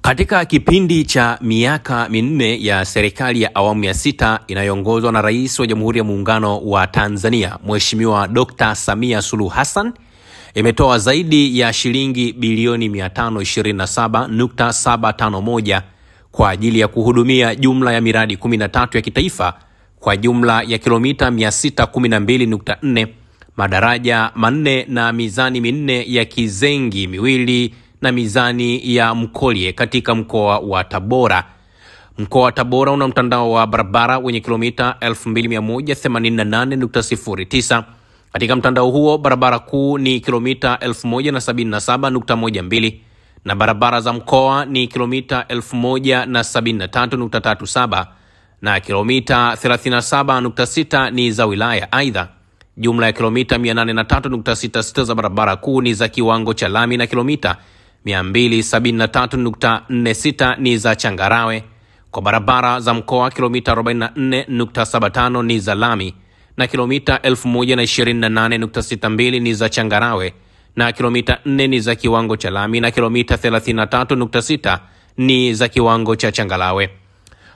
Katika kipindi cha miaka minne ya serikali ya awamu ya 6 inayoongozwa na Rais wa Jamhuri ya Muungano wa Tanzania, Mheshimiwa Dr. Samia Suluhu Hassan, imetoa zaidi ya shilingi bilioni 527.751 kwa ajili ya kuhudumia jumla ya miradi 13 ya kitaifa kwa jumla ya kilomita 612.4, madaraja manne na mizani minne ya Kizengi miwili na mizani ya Mkolye katika mkoa wa Tabora. Mkoa wa Tabora una mtandao wa barabara wenye kilomita 2188.09. Katika mtandao huo barabara kuu ni kilomita 1077.12 na barabara za mkoa ni kilomita 1073.37 na kilomita 37.6 ni za wilaya. Aidha, jumla ya kilomita 803.66 za barabara kuu ni za kiwango cha lami na kilomita 273.46 ni za changarawe. Kwa barabara za mkoa kilomita 44.75 ni za lami na kilomita 1028.62 ni za changarawe na kilomita 4 ni za kiwango cha lami na kilomita 33.6 ni za kiwango cha changarawe.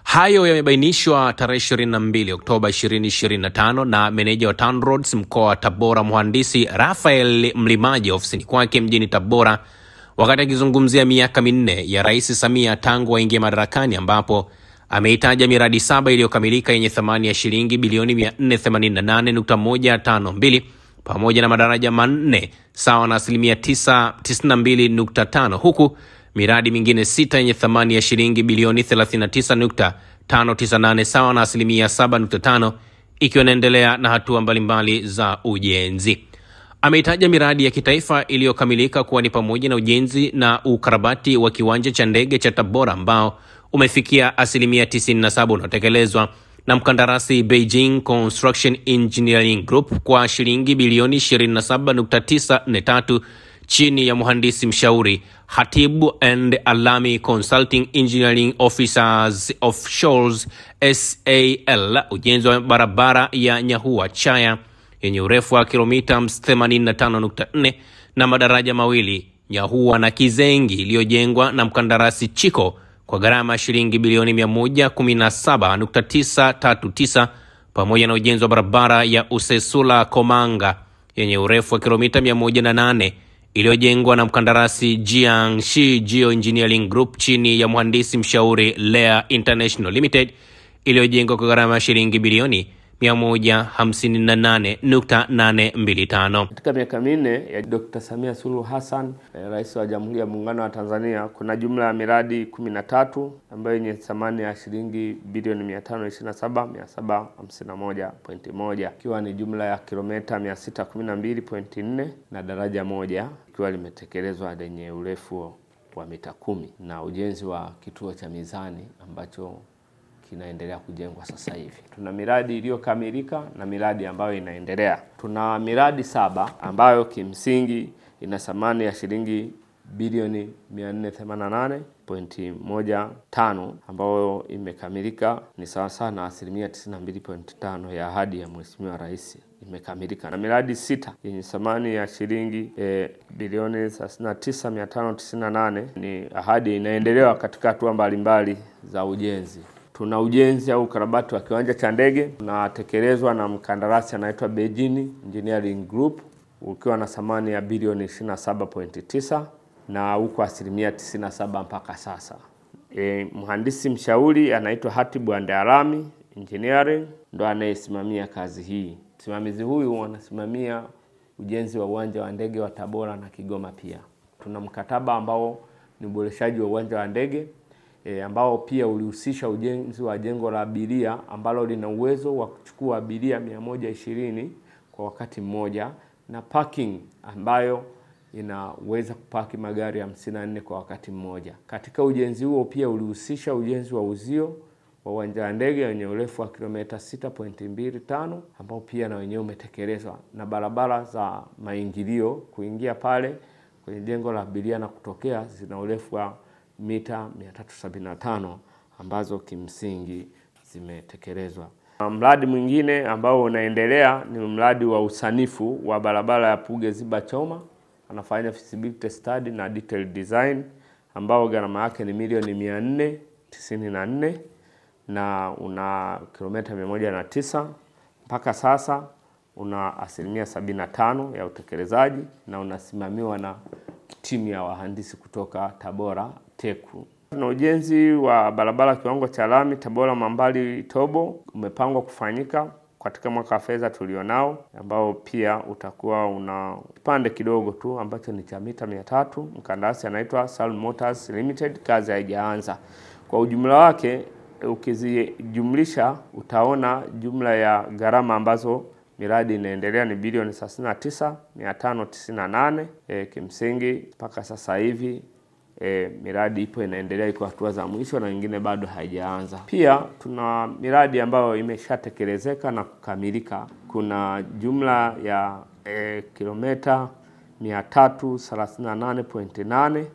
Hayo yamebainishwa tarehe 22 Oktoba 2025 na meneja wa TANROADS mkoa wa Tabora, Mhandisi Rafael Mlimaji, ofisini kwake mjini Tabora, wakati akizungumzia miaka minne ya Rais Samia tangu waingie madarakani, ambapo ameitaja miradi 7 iliyokamilika yenye thamani ya shilingi bilioni 488.152 pamoja na madaraja manne sawa na 92.5, huku miradi mingine 6 yenye thamani ya shilingi bilioni 39.598 sawa na 7.5 ikiwa inaendelea na hatua mbalimbali za ujenzi. Ameitaja miradi ya kitaifa iliyokamilika kuwa ni pamoja na ujenzi na ukarabati wa kiwanja cha ndege cha Tabora ambao umefikia 97% unatekelezwa na mkandarasi Beijing Construction Engineering Group kwa shilingi bilioni 27.943 chini ya mhandisi mshauri Hatibu and Alami Consulting Engineering Officers Offshores SAL. Ujenzi wa barabara ya Nyahua Chaya yenye urefu wa kilomita 85.4 na madaraja mawili Nyahua na Kizengi iliyojengwa na mkandarasi Chiko kwa gharama shilingi bilioni 117.939 pamoja na ujenzi wa barabara ya Usesula Komanga yenye urefu wa kilomita 108 iliyojengwa na mkandarasi Jiangxi Geoengineering Group chini ya mhandisi mshauri Lea International Limited iliyojengwa kwa gharama shilingi bilioni 158.825. Katika miaka minne ya Dr. Samia Suluhu Hassan, Rais wa Jamhuri ya Muungano wa Tanzania, kuna jumla ya miradi 13 ambayo yenye thamani ya shilingi bilioni 527.751.1 ikiwa ni jumla ya kilomita 612.4 na daraja moja ikiwa limetekelezwa lenye urefu wa mita 10 na ujenzi wa kituo cha mizani ambacho kinaendelea kujengwa sasa hivi. Tuna miradi iliyokamilika na miradi ambayo inaendelea. Tuna miradi 7 ambayo kimsingi ina thamani ya shilingi bilioni 488.15 ambayo imekamilika, ni sawa sawa na 92.5 ya ahadi ya Mheshimiwa Rais imekamilika. Na miradi 6 yenye thamani ya shilingi bilioni 39.598 ni ahadi inaendelewa katika hatua mbalimbali za ujenzi. Tuna ujenzi au ukarabati wa kiwanja cha ndege unatekelezwa na mkandarasi anaitwa Beijing Engineering Group ukiwa na thamani ya bilioni 27.9 na huko 97% mpaka sasa. Mhandisi mshauri anaitwa Hatibu and Alami Engineering ndo anayesimamia kazi hii. Msimamizi huyu anasimamia ujenzi wa uwanja wa ndege wa Tabora na Kigoma pia. Tuna mkataba ambao ni uboreshaji wa uwanja wa ndege ambao pia ulihusisha ujenzi wa jengo la abiria ambalo lina uwezo wa kuchukua abiria 120 kwa wakati mmoja na parking ambayo inaweza kupaki magari 54 kwa wakati mmoja. Katika ujenzi huo pia ulihusisha ujenzi wa uzio wa uwanja wa ndege wenye urefu wa kilomita 6.25 ambao pia na wenyewe umetekelezwa, na barabara za maingilio kuingia pale kwenye jengo la abiria na kutokea zina urefu wa mita 375 ambazo kimsingi zimetekelezwa. Mradi mwingine ambao unaendelea ni mradi wa usanifu wa barabara ya Puge Ziba Choma. Anafanya feasibility study na detailed design ambao gharama yake ni milioni 494 na una kilomita 109. Mpaka sasa una asilimia 75 ya utekelezaji na unasimamiwa na timu ya wahandisi kutoka Tabora TECU. Na ujenzi wa barabara kiwango cha lami Tabora Mbambali Tobo umepangwa kufanyika katika mwaka wa fedha tulionao, ambao pia utakuwa una kipande kidogo tu ambacho ni cha mita 300. Mkandarasi anaitwa Salum Motors Limited, kazi haijaanza. Kwa ujumla wake ukizijumlisha utaona jumla ya gharama ambazo miradi inaendelea ni bilioni 39,598. Kimsingi mpaka sasa hivi miradi ipo inaendelea, iko hatua za mwisho na nyingine bado haijaanza. Pia tuna miradi ambayo imeshatekelezeka na kukamilika. Kuna jumla ya kilomita 338.8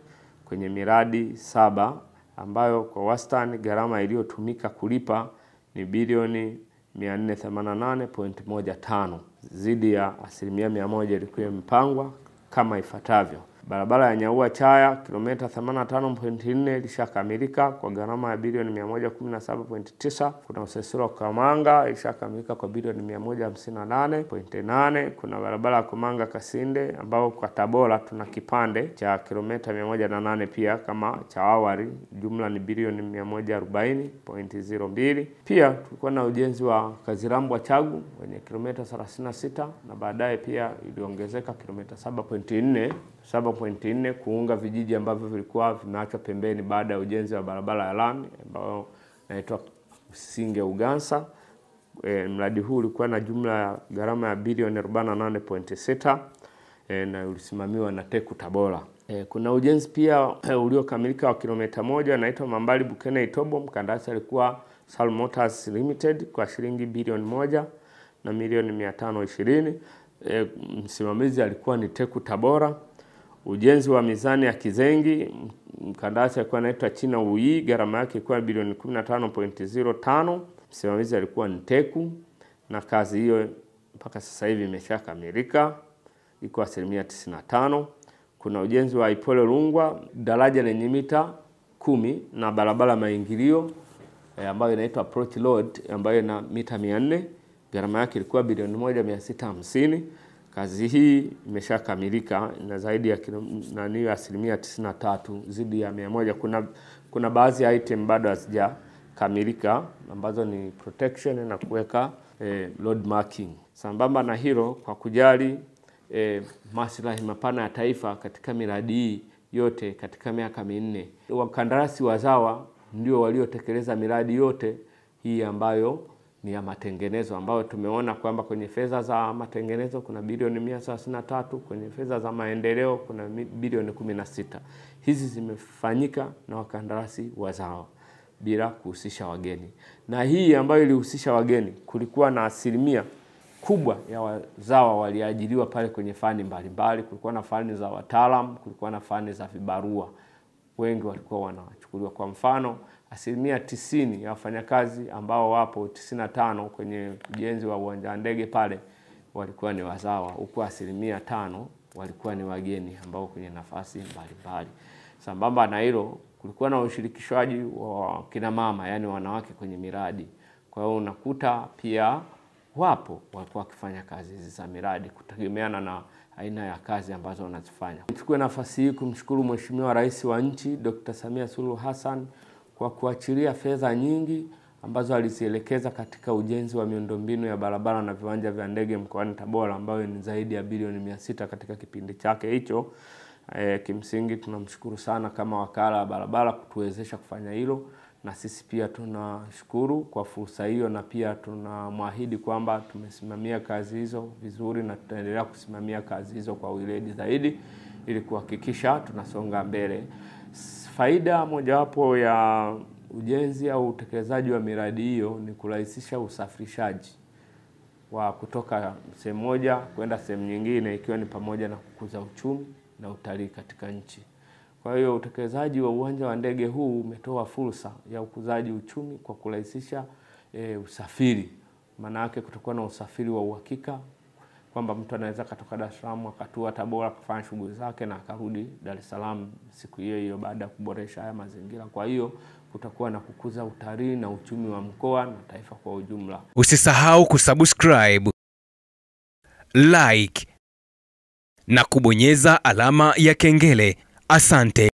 kwenye miradi 7 ambayo kwa wastani gharama iliyotumika kulipa ni bilioni 488.15. Zidi ya asilimia 100 ilikuwa imepangwa kama ifuatavyo. Barabara ya Nyaua Chaya kilomita 85.4 ilishakamilika kwa gharama ya bilioni 117.9. Kuna Usesero Kamanga ilishakamilika kwa bilioni 158.8. Kuna barabara ya Komanga Kasinde ambao kwa Tabora tuna kipande cha kilomita 108 pia kama cha awali, jumla ni bilioni 140.02. Pia tulikuwa na ujenzi wa Kazirambwa Chagu kwenye kilomita 36 na baadaye pia iliongezeka kilomita 7.4 kuunga vijiji ambavyo vilikuwa vimeachwa pembeni baada ya ujenzi wa barabara ya lami ambayo inaitwa Singe Ugansa. Mradi huu ulikuwa na jumla ya gharama ya bilioni 48.6 na ulisimamiwa na TECU Tabora. Kuna ujenzi pia uliokamilika wa kilomita 1 unaitwa Mbambali Bukene Itobo. Mkandarasi alikuwa Salum Motors Limited kwa shilingi bilioni 1 na milioni 520. Msimamizi alikuwa ni TECU Tabora. Ujenzi wa mizani ya Kizengi, mkandarasi alikuwa anaitwa China Ui, gharama yake ilikuwa bilioni 15.05. Msimamizi alikuwa ni TECU na kazi hiyo mpaka sasa hivi imeshakamilika, iko asilimia 95. Kuna ujenzi wa Ipole Rungwa, daraja lenye mita 10 na barabara maingilio ambayo inaitwa approach road ambayo ina mita 400. Gharama yake ilikuwa bilioni 1,650. Kazi hii imeshakamilika na zaidi ya asilimia 93 zidi ya 100. Kuna baadhi ya item bado hazijakamilika ambazo ni protection na kuweka road marking. Sambamba na hilo, kwa kujali maslahi mapana ya taifa katika miradi hii yote katika miaka 4, wakandarasi wazawa ndio waliotekeleza miradi yote hii ambayo ni ya matengenezo, ambayo tumeona kwamba kwenye fedha za matengenezo kuna bilioni 133, kwenye fedha za maendeleo kuna bilioni 16. Hizi zimefanyika na wakandarasi wazawa bila kuhusisha wageni. Na hii ambayo ilihusisha wageni, kulikuwa na asilimia kubwa ya wazawa waliajiriwa pale kwenye fani mbalimbali. Kulikuwa na fani za wataalamu, kulikuwa na fani za vibarua. Wengi walikuwa wanachukuliwa. Kwa mfano, asilimia 90 ya wafanyakazi ambao wapo 95 kwenye ujenzi wa uwanja wa ndege pale walikuwa ni wazawa, huku asilimia 5 walikuwa ni wageni ambao kwenye nafasi mbalimbali. Sambamba na hilo, kulikuwa na ushirikishwaji wa kina mama, yani wanawake kwenye miradi. Kwa hiyo unakuta pia wapo walikuwa wakifanya kazi hizi za miradi kutegemeana na aina ya kazi ambazo wanazifanya. Nichukue nafasi hii kumshukuru Mheshimiwa Rais wa nchi Dr. Samia Suluhu Hassan kwa kuachilia fedha nyingi ambazo alizielekeza katika ujenzi wa miundombinu ya barabara na viwanja vya ndege mkoani Tabora, ambayo ni zaidi ya bilioni 600 katika kipindi chake hicho. Kimsingi tunamshukuru sana kama wakala wa barabara kutuwezesha kufanya hilo, na sisi pia tunashukuru kwa fursa hiyo, na pia tunamwahidi kwamba tumesimamia kazi hizo vizuri na tutaendelea kusimamia kazi hizo kwa weledi zaidi ili kuhakikisha tunasonga mbele. Faida mojawapo ya ujenzi au utekelezaji wa miradi hiyo ni kurahisisha usafirishaji wa kutoka sehemu moja kwenda sehemu nyingine, ikiwa ni pamoja na kukuza uchumi na utalii katika nchi. Kwa hiyo utekelezaji wa uwanja wa ndege huu umetoa fursa ya ukuzaji uchumi kwa kurahisisha usafiri. Maana yake kutakuwa na usafiri wa uhakika kwamba mtu anaweza kutoka Dar es Salaam akatua Tabora kufanya shughuli zake na akarudi Dar es Salaam siku hiyo hiyo baada ya kuboresha haya mazingira. Kwa hiyo kutakuwa na kukuza utalii na uchumi wa mkoa na taifa kwa ujumla. Usisahau kusubscribe, like na kubonyeza alama ya kengele. Asante.